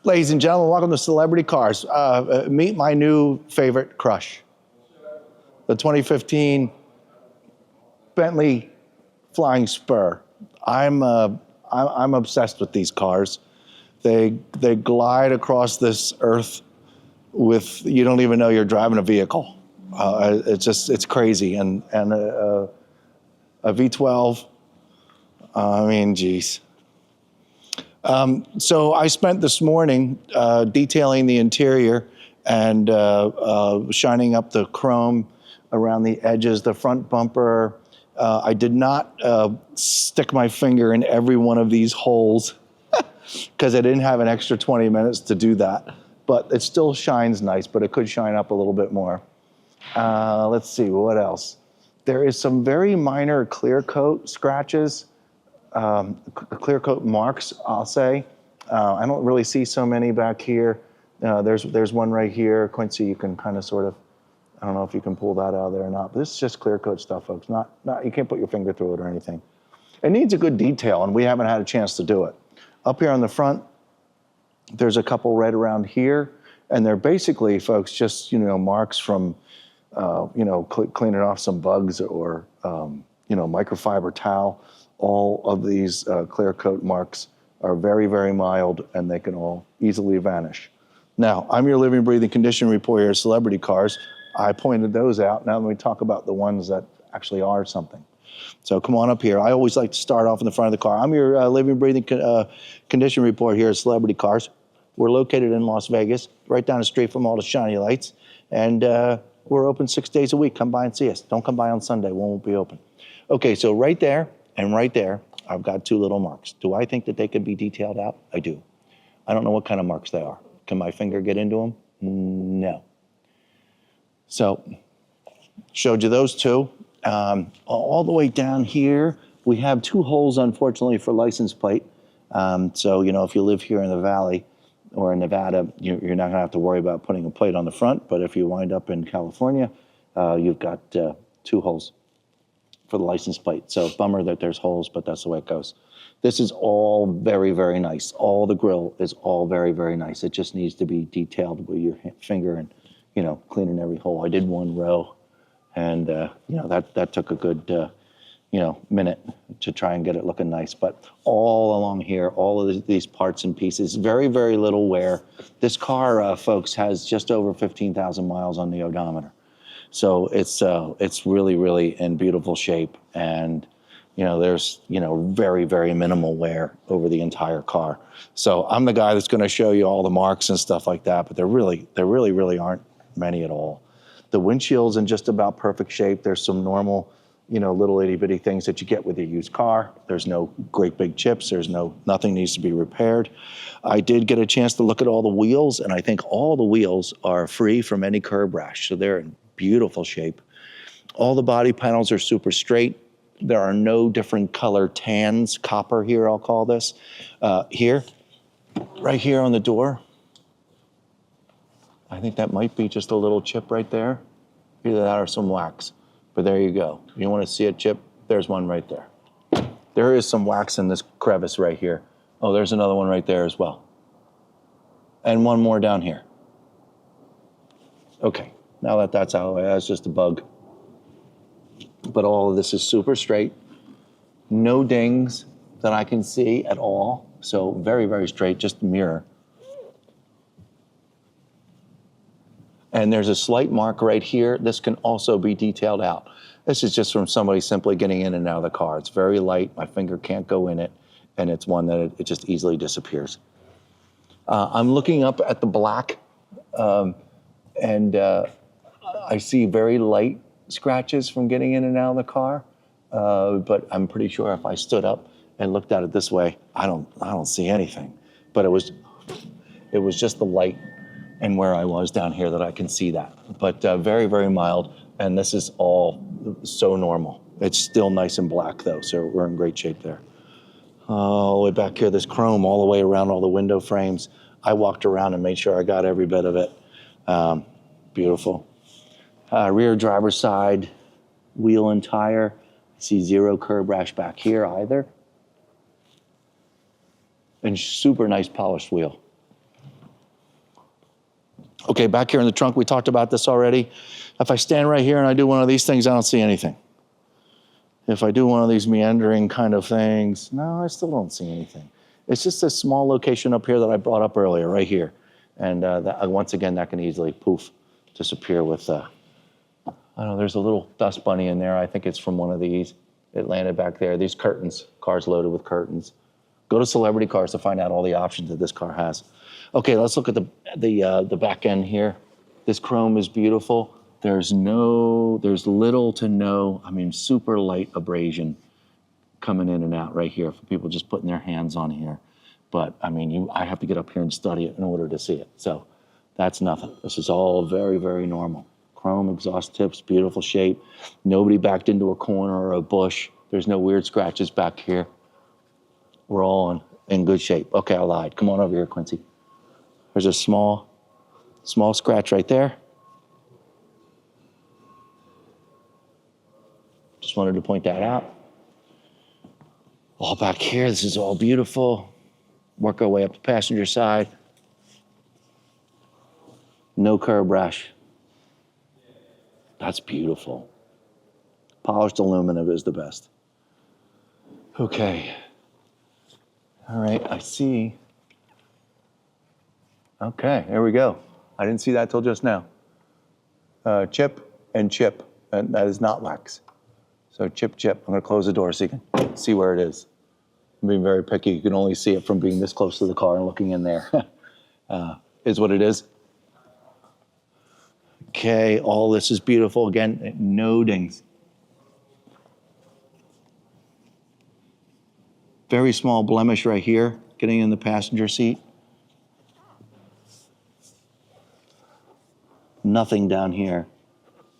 Ladies and gentlemen, welcome to Celebrity Cars. Meet my new favorite crush, the 2015 Bentley Flying Spur. I'm obsessed with these cars. They glide across this earth with, you don't even know you're driving a vehicle. It's crazy. And a V12, I mean, geez. So I spent this morning detailing the interior and shining up the chrome around the edges, the front bumper. I did not stick my finger in every one of these holes because I didn't have an extra 20 minutes to do that. But it still shines nice, but it could shine up a little bit more. Let's see, what else? There is some very minor clear coat scratches. Clear coat marks, I'll say. I don't really see so many back here. There's one right here. Quincy, you can kind of sort of, I don't know if you can pull that out of there or not, but this is just clear coat stuff, folks. Not you can't put your finger through it or anything. It needs a good detail, and we haven't had a chance to do it. Up here on the front, there's a couple right around here, and they're basically, folks, just, marks from, cleaning off some bugs or, microfiber towel. All of these clear coat marks are very, very mild, and they can all easily vanish. Now, I'm your living, breathing condition report here at Celebrity Cars. I pointed those out. Now let me talk about the ones that actually are something. So come on up here. I always like to start off in the front of the car. I'm your living, breathing condition report here at Celebrity Cars. We're located in Las Vegas, right down the street from all the shiny lights. And we're open 6 days a week. Come by and see us. Don't come by on Sunday. We won't be open. Okay, so right there, and right there, I've got two little marks. Do I think that they could be detailed out? I do. I don't know what kind of marks they are. Can my finger get into them? No. So, showed you those two. All the way down here, we have two holes, unfortunately, for license plate. So, if you live here in the Valley or in Nevada, you're not gonna have to worry about putting a plate on the front, but if you wind up in California, you've got two holes for the license plate. So bummer that there's holes, but that's the way it goes. This is all very, very nice. All the grille is all very, very nice. It just needs to be detailed with your finger and, cleaning every hole. I did one row, and, that took a good, minute to try and get it looking nice. But all along here, all of these parts and pieces, very, very little wear. This car, folks, has just over 15,000 miles on the odometer. So it's really, really in beautiful shape, and there's very, very minimal wear over the entire car. So I'm the guy that's going to show you all the marks and stuff like that, but there really aren't many at all. The windshield's in just about perfect shape. There's some normal, little itty bitty things that you get with your used car. There's no great big chips. Nothing needs to be repaired. I did get a chance to look at all the wheels, and I think all the wheels are free from any curb rash. So they're in beautiful shape. All the body panels are super straight. There are no different color tans, copper here, I'll call this. Here, right here on the door, I think that might be just a little chip right there. Either that or some wax, but there you go. You want to see a chip? There's one right there. There is some wax in this crevice right here. Oh, there's another one right there as well. And one more down here. Okay. Now that that's out of the way, that's just a bug. But all of this is super straight. No dings that I can see at all. So very, very straight, just a mirror. And there's a slight mark right here. This can also be detailed out. This is just from somebody simply getting in and out of the car. It's very light. My finger can't go in it. And it's one that it just easily disappears. I'm looking up at the black. I see very light scratches from getting in and out of the car, but I'm pretty sure if I stood up and looked at it this way, I don't see anything. But it was just the light and where I was down here that I can see that. But very, very mild, and this is all so normal. It's still nice and black though, so we're in great shape there. All the way back here, there's chrome all the way around all the window frames. I walked around and made sure I got every bit of it. Beautiful. Rear driver's side, wheel and tire. I see zero curb rash back here either. And super nice polished wheel. Okay, back here in the trunk, we talked about this already. If I stand right here and I do one of these things, I don't see anything. If I do one of these meandering kind of things, no, I still don't see anything. It's just a small location up here that I brought up earlier, right here. And once again, that can easily, poof, disappear with, I don't know, there's a little dust bunny in there. I think it's from one of these. It landed back there. These curtains, cars loaded with curtains. Go to Celebrity Cars to find out all the options that this car has. Okay, let's look at the back end here. This chrome is beautiful. There's little to no, I mean, super light abrasion coming in and out right here for people just putting their hands on here. But I mean, I have to get up here and study it in order to see it. So that's nothing. This is all very, very normal. Chrome exhaust tips, beautiful shape. Nobody backed into a corner or a bush. There's no weird scratches back here. We're all in good shape. Okay, I lied. Come on over here, Quincy. There's a small scratch right there. Just wanted to point that out. All back here, this is all beautiful. Work our way up the passenger side. No curb rash. That's beautiful. Polished aluminum is the best. Okay. All right, I see. Okay, there we go. I didn't see that till just now. Chip and chip, and that is not wax. So chip. I'm gonna close the door so you can see where it is. I'm being very picky. You can only see it from being this close to the car and looking in there. Is what it is. Okay, all this is beautiful. Again, no dings. Very small blemish right here, getting in the passenger seat. Nothing down here.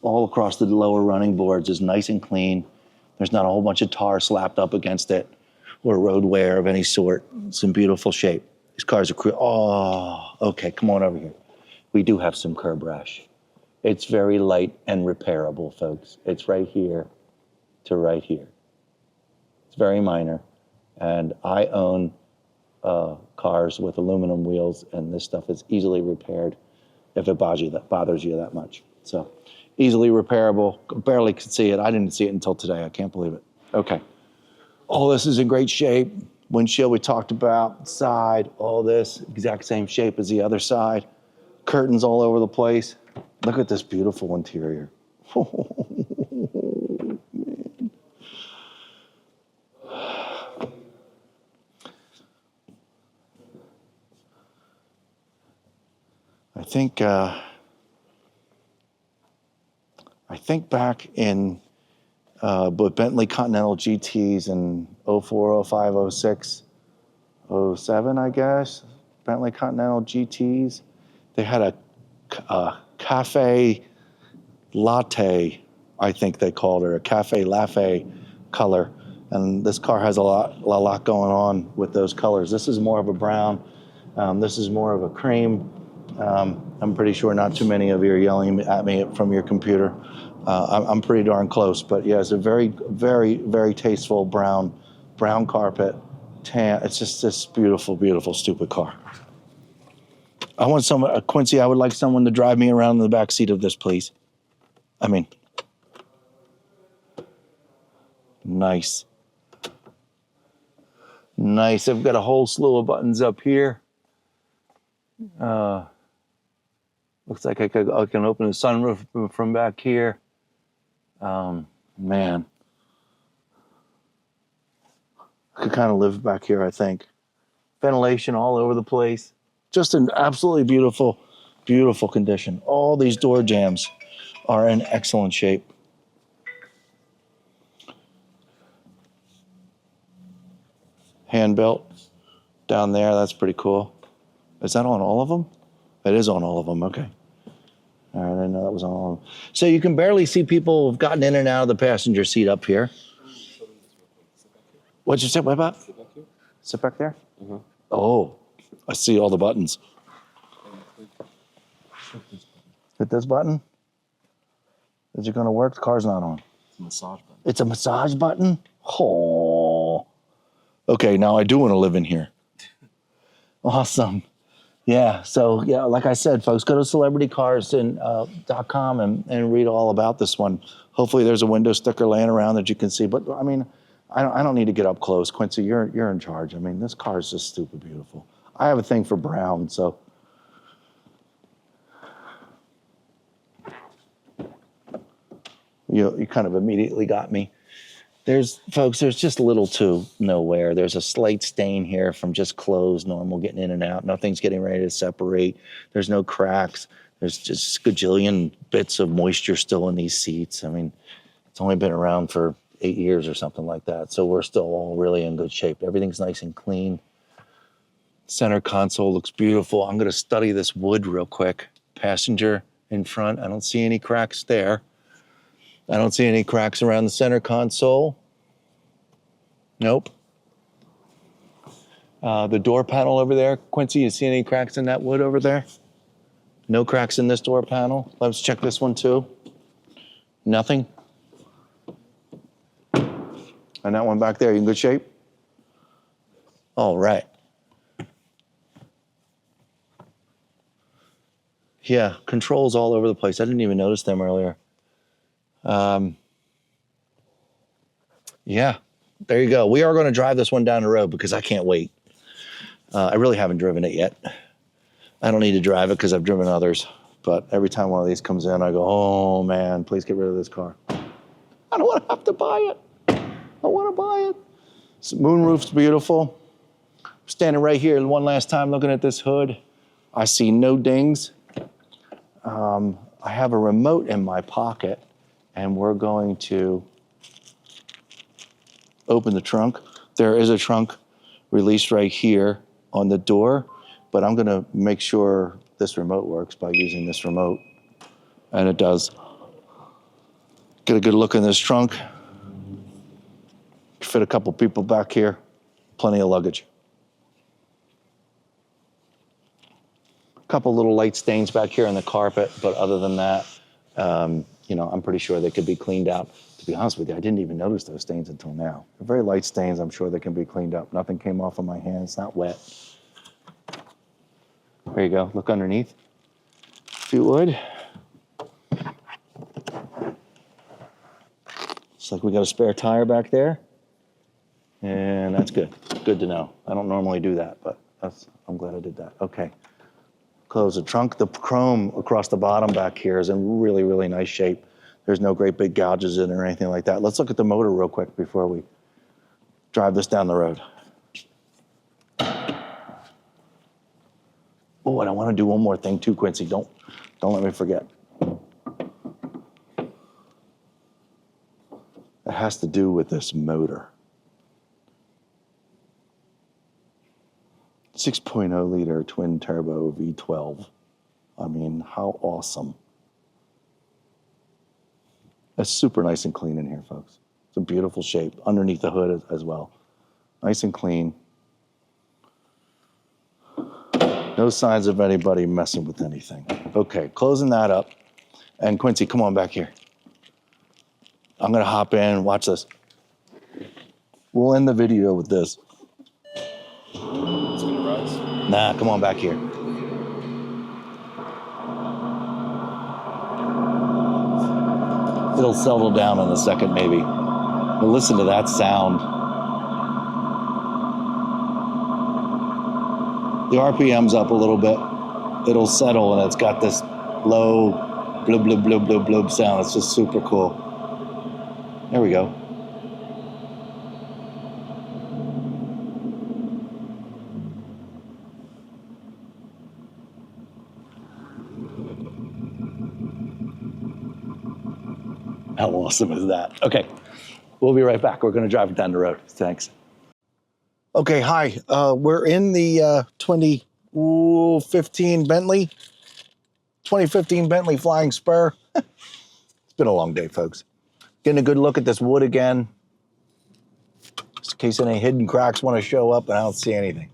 All across the lower running boards is nice and clean. There's not a whole bunch of tar slapped up against it or road wear of any sort. It's in beautiful shape. These cars are, okay, come on over here. We do have some curb rash. It's very light and repairable, folks. It's right here to right here. It's very minor. And I own cars with aluminum wheels, and this stuff is easily repaired if it bothers you that much. So easily repairable. Barely could see it. I didn't see it until today. I can't believe it. Okay. All this is in great shape. Windshield we talked about. Side, all this, exact same shape as the other side. Curtains all over the place. Look at this beautiful interior. Man. I think back in with Bentley Continental GTs in 04, 05, 06, 07, I guess. Bentley Continental GTs. They had a cafe latte, I think they called it, a cafe latte color. And this car has a lot going on with those colors. This is more of a brown. This is more of a cream. I'm pretty sure not too many of you are yelling at me from your computer. I'm pretty darn close, but yeah, it's a very, very, very tasteful brown carpet, tan. It's just this beautiful, beautiful, stupid car. I want Quincy, I would like someone to drive me around in the back seat of this, please. Nice. Nice. I've got a whole slew of buttons up here. Looks like I can open the sunroof from back here. Man. I could kind of live back here, I think. Ventilation all over the place. Just an absolutely beautiful, beautiful condition. All these door jambs are in excellent shape. Hand belt down there, that's pretty cool. Is that on all of them? It is on all of them, okay. All right, I didn't know that was on all of them. So you can barely see people who've gotten in and out of the passenger seat up here. What'd you say, what about? Sit back here. Sit back there? Uh-huh. Oh, I see all the buttons. Hit this button. Is it gonna work? The car's not on. It's a massage button. It's a massage button? Oh. Okay, now I do want to live in here. Awesome. Yeah, so yeah, like I said, folks, go to celebritycars.com and read all about this one. Hopefully there's a window sticker laying around that you can see. But I mean, I don't need to get up close. Quincy, you're in charge. I mean, this car is just stupid beautiful. I have a thing for brown, so. You kind of immediately got me. Folks, there's just little to nowhere. There's a slight stain here from just clothes, normal getting in and out. Nothing's getting ready to separate. There's no cracks. There's just gajillion bits of moisture still in these seats. I mean, it's only been around for 8 years or something like that. So we're still all really in good shape. Everything's nice and clean. Center console looks beautiful. I'm going to study this wood real quick. Passenger in front. I don't see any cracks there. I don't see any cracks around the center console. Nope. The door panel over there. Quincy, you see any cracks in that wood over there? No cracks in this door panel. Let's check this one too. Nothing. And that one back there, you in good shape? All right. Yeah, controls all over the place. I didn't even notice them earlier. Yeah, there you go. We are going to drive this one down the road because I can't wait. I really haven't driven it yet. I don't need to drive it because I've driven others. But every time one of these comes in, I go, oh man, please get rid of this car. I don't want to have to buy it. I want to buy it. So moonroof's beautiful. Standing right here one last time looking at this hood. I see no dings. I have a remote in my pocket, and we're going to open the trunk. There is a trunk release right here on the door, but I'm gonna make sure this remote works by using this remote, and it does. Get a good look in this trunk. Fit a couple people back here, plenty of luggage. A couple little light stains back here on the carpet, but other than that, you know, I'm pretty sure they could be cleaned out. To be honest with you, I didn't even notice those stains until now. They're very light stains. I'm sure they can be cleaned up. Nothing came off of my hands, not wet. There you go. Look underneath, if you would. Looks like we got a spare tire back there. And that's good. Good to know. I don't normally do that, but I'm glad I did that. Okay. Close the trunk. The chrome across the bottom back here is in really, really nice shape. There's no great big gouges in it or anything like that. Let's look at the motor real quick before we drive this down the road. Oh, and I want to do one more thing too, Quincy. Don't let me forget. It has to do with this motor. 6.0 liter twin turbo V12. I mean, how awesome. It's super nice and clean in here, folks. It's a beautiful shape underneath the hood as well. Nice and clean. No signs of anybody messing with anything. Okay, closing that up. And Quincy, come on back here. I'm gonna hop in, watch this. We'll end the video with this. It's gonna rise. Nah, come on back here. It'll settle down in a second, maybe. But listen to that sound. The RPM's up a little bit. It'll settle, and it's got this low blub, blub, blub, blub, blub sound. It's just super cool. There we go. How awesome is that? Okay, we'll be right back. We're gonna drive it down the road. Thanks. Okay, hi. We're in the 2015 Bentley Flying Spur. It's been a long day, folks. Getting a good look at this wood again. Just in case any hidden cracks want to show up, and I don't see anything.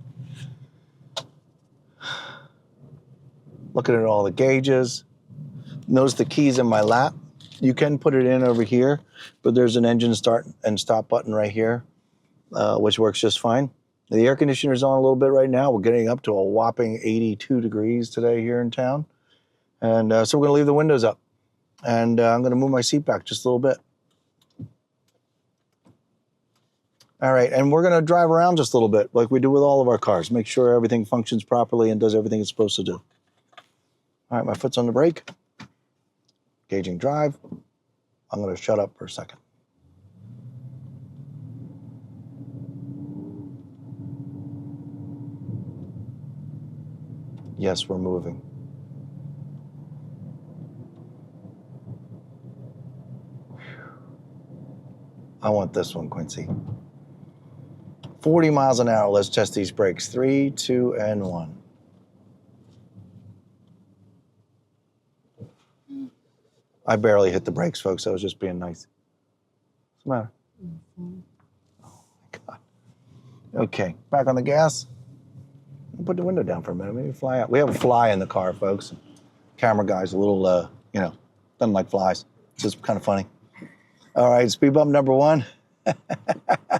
Looking at all the gauges. Notice the keys in my lap. You can put it in over here, but there's an engine start and stop button right here, which works just fine. The air conditioner's on a little bit right now. We're getting up to a whopping 82 degrees today here in town. And so we're going to leave the windows up. And I'm going to move my seat back just a little bit. All right, and we're going to drive around just a little bit like we do with all of our cars. Make sure everything functions properly and does everything it's supposed to do. All right, my foot's on the brake. Gauging drive. I'm going to shut up for a second. Yes, we're moving. I want this one, Quincy. 40 miles an hour. Let's test these brakes. 3, 2, and 1. I barely hit the brakes, folks. I was just being nice. What's the matter? Oh, my God. Okay, back on the gas. I'll put the window down for a minute. Maybe fly out. We have a fly in the car, folks. Camera guy's a little, doesn't like flies. It's just kind of funny. All right, speed bump number 1.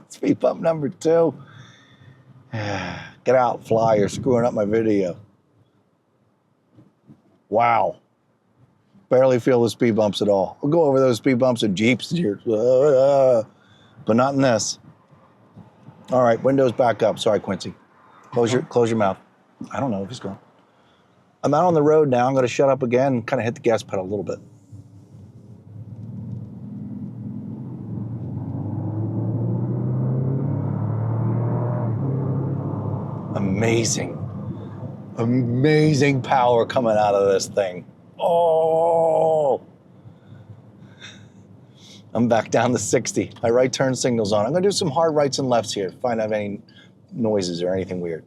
Speed bump number 2. Get out, fly. You're screwing up my video. Wow. Barely feel the speed bumps at all. We'll go over those speed bumps in Jeeps here, but not in this. All right, windows back up. Sorry, Quincy. Close your mouth. I don't know if he's gone. I'm out on the road now. I'm going to shut up again and kind of hit the gas pedal a little bit. Amazing. Amazing power coming out of this thing. Oh! I'm back down to 60. My right turn signal's on. I'm going to do some hard rights and lefts here. Find out any noises or anything weird.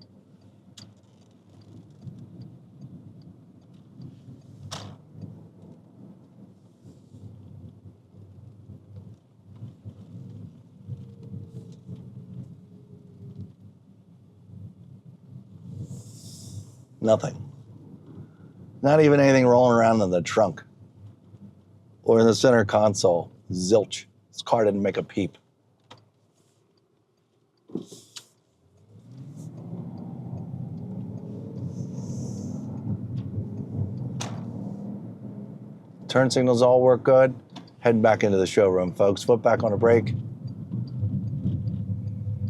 Nothing. Not even anything rolling around in the trunk or in the center console. Zilch. This car didn't make a peep. Turn signals all work good. Heading back into the showroom, folks. Foot back on the brake.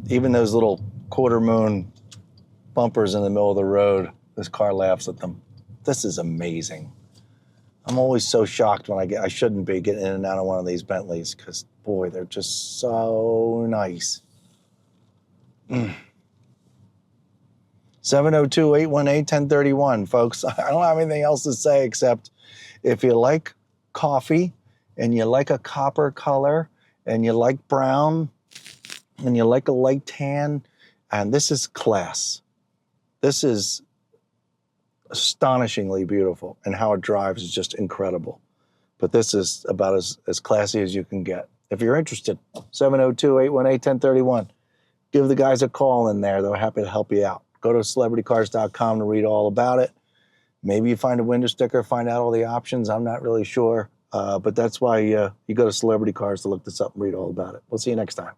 Even those little quarter moon bumpers in the middle of the road, this car laughs at them. This is amazing. I'm always so shocked when I shouldn't be getting in and out of one of these Bentleys because, boy, they're just so nice. 702-818-1031, folks. I don't have anything else to say except if you like coffee and you like a copper color and you like brown and you like a light tan, and this is class. This is astonishingly beautiful, and how it drives is just incredible. But this is about as classy as you can get. If you're interested, 702-818-1031. Give the guys a call in there. They're happy to help you out. Go to celebritycars.com to read all about it. Maybe you find a window sticker, find out all the options. I'm not really sure. But that's why you go to Celebrity Cars to look this up and read all about it. We'll see you next time.